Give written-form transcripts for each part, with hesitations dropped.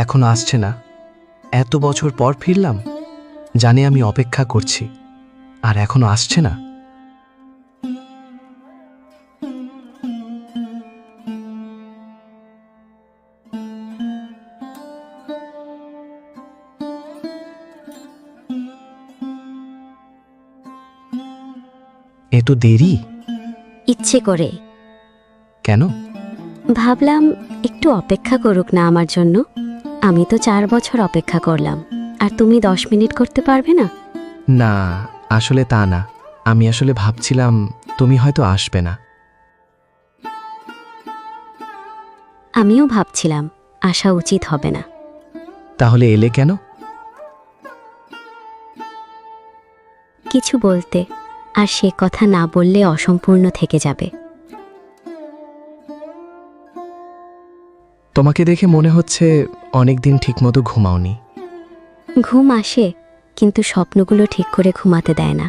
এখনো আসছে না। এত বছর পর ফিরলাম, জানি আমি অপেক্ষা করছি, আর এখনো আসছে না। এত দেরি ইচ্ছে করে। কেন? ভাবলাম একটু অপেক্ষা করুক না আমার জন্য। আমি তো 4 বছর অপেক্ষা করলাম, আর তুমি 10 মিনিট করতে পারবে না? না, আসলে তা না। আমি আসলে ভাবছিলাম তুমি হয়তো আসবে না। আমিও ভাবছিলাম আসা উচিত হবে না। তাহলে এলে কেন? কিছু বলতে, আর সে কথা না বললে অসম্পূর্ণ থেকে যাবে। তোমাকে দেখে মনে হচ্ছে অনেকদিন ঠিকমতো ঘুমাওনি। ঘুম আসে, কিন্তু স্বপ্নগুলো ঠিক করে ঘুমাতে দেয় না।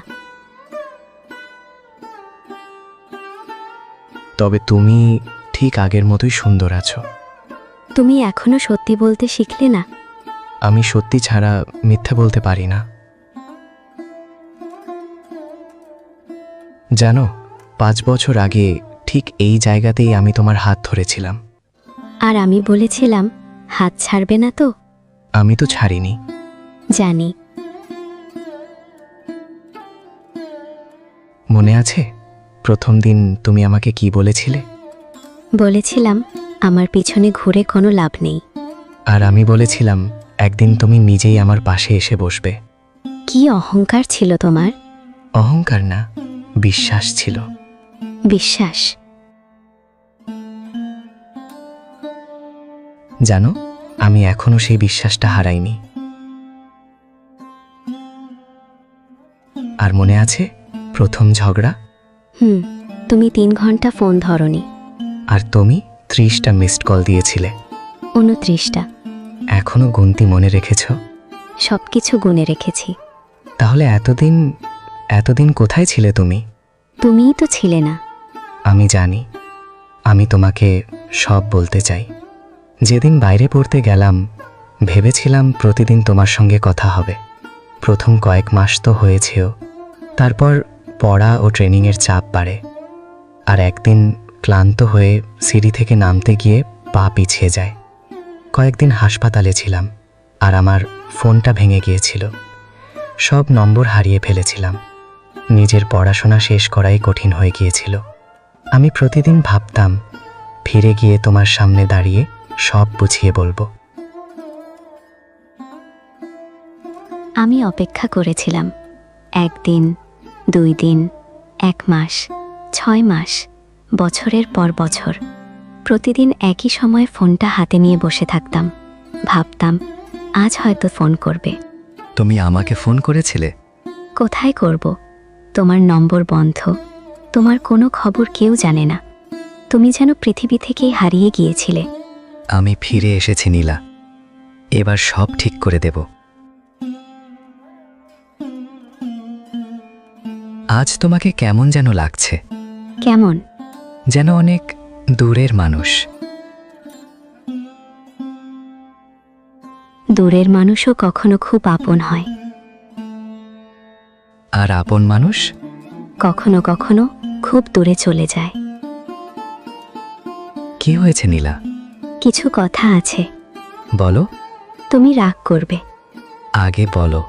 তবে তুমি ঠিক আগের মতোই সুন্দর আছো। তুমি এখনো সত্যি বলতে শিখলে না? আমি সত্যি ছাড়া মিথ্যা বলতে পারি না। জানো, 5 বছর আগে ঠিক এই জায়গাতেই আমি তোমার হাত ধরেছিলাম। আর আমি বলেছিলাম হাত ছাড়বে না তো? আমি তো ছাড়িনি। জানি। মনে আছে প্রথম দিন তুমি আমাকে কি বলেছিলে? বলেছিলাম আমার পিছনে ঘুরে কোনো লাভ নেই। আর আমি বলেছিলাম একদিন তুমি নিজেই আমার পাশে এসে বসবে। কি অহংকার ছিল তোমার! অহংকার না, বিশ্বাস ছিল। বিশ্বাস। জানো, আমি এখনো সেই বিশ্বাসটা হারাইনি। আর মনে আছে প্রথম ঝগড়া? তুমি 3 ঘন্টা ফোন ধরনি। আর তুমি 30টা মিসড কল দিয়েছিলে। 29টা। এখনো গুনতি মনে রেখেছ? সবকিছু গুনে রেখেছি। তাহলে এতদিন কোথায় ছিলে তুমি? তুমিই তো ছিলে না। আমি জানি। আমি তোমাকে সব বলতে চাই। যেদিন বাইরে পড়তে গেলাম, ভেবেছিলাম প্রতিদিন তোমার সঙ্গে কথা হবে। প্রথম কয়েক মাস তো হয়েছেও। তারপর পড়া ও ট্রেনিংয়ের চাপ বাড়ে। আর একদিন ক্লান্ত হয়ে সিঁড়ি থেকে নামতে গিয়ে পা পিছিয়ে যায়। কয়েকদিন হাসপাতালে ছিলাম, আর আমার ফোনটা ভেঙে গিয়েছিল। সব নম্বর হারিয়ে ফেলেছিলাম। নিজের পড়াশোনা শেষ করাই কঠিন হয়ে গিয়েছিল। আমি প্রতিদিন ভাবতাম ফিরে গিয়ে তোমার সামনে দাঁড়িয়ে সব বুঝিয়ে বলবো। আমি অপেক্ষা করেছিলাম। 1 দিন, 2 দিন, 1 মাস, 6 মাস, বছরের পর বছর। প্রতিদিন একই সময়ে ফোনটা হাতে নিয়ে বসে থাকতাম। ভাবতাম আজ হয়তো ফোন করবে। তুমি আমাকে ফোন করেছিলে? কোথায় করব? তোমার নম্বর বন্ধ। তোমার কোনো খবর কেউ জানে না। তুমি যেন পৃথিবী থেকেই হারিয়ে গিয়েছিলে। আমি ফিরে এসেছি নীলা। এবার সব ঠিক করে দেব। আজ তোমাকে কেমন যেন লাগছে? কেমন? যেন অনেক দূরের মানুষ। দূরের মানুষও কখনো খুব আপন হয়। আর আপন মানুষ কখনো কখনো খুব দূরে চলে যায়। কি হয়েছে নীলা? কিছু কথা আছে। বলো। তুমি রাগ করবে। আগে বলো।